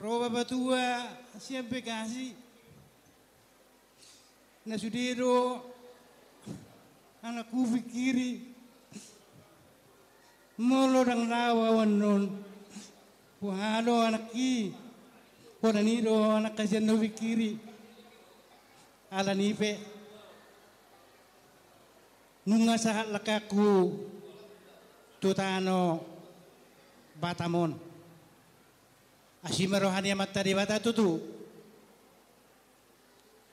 Roba batua siempre kasih. Nasudiro anakku fikiri molo dang rawa wanon wahalo anaki wananiro anak kasihan no fikiri ala nipe nunga sahat lakaku tutano batamon asimarohani matari bata tutu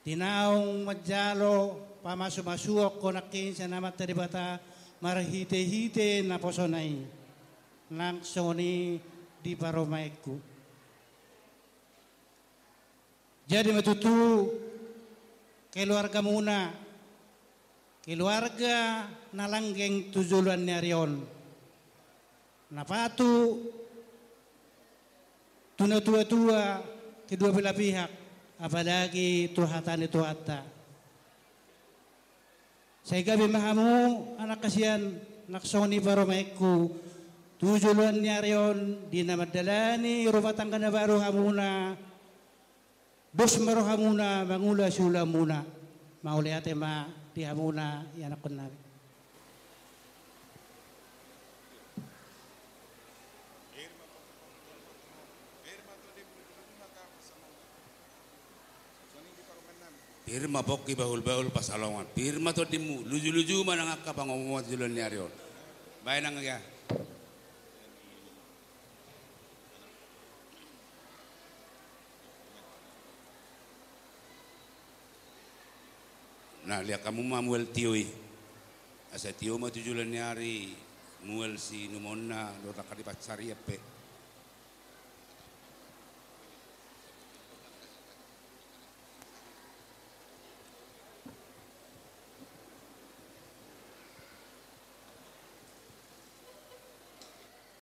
tinaong majalo pamasu-masuok ko nakin sa namat dari bata marahite-hite na posonay nang soni di paromaikku. Jadi matutu keluarga muna, keluarga nalanggeng tujuan nyarion, napatu tuna tua-tua kedua belah pihak. Apalagi tuhatan itu hatta. Saya gabi mahamu anak kasihan naksoni baromaiku tujuan nyarion di nama dalani rumah tangga na baru hamuna dos baru hamuna mangula sulamuna mauliate ma di hamuna ya anak kenal. Pirma poki bahul-bahul pasalongan. Pirma to dimu luju-luju mana ngaka pangomong julan nyarion. Baik nang ya. Nah lihat kamu mamuel tioi. Asa tio ma tujulan nyari muel si numonna do takadi pacari ape.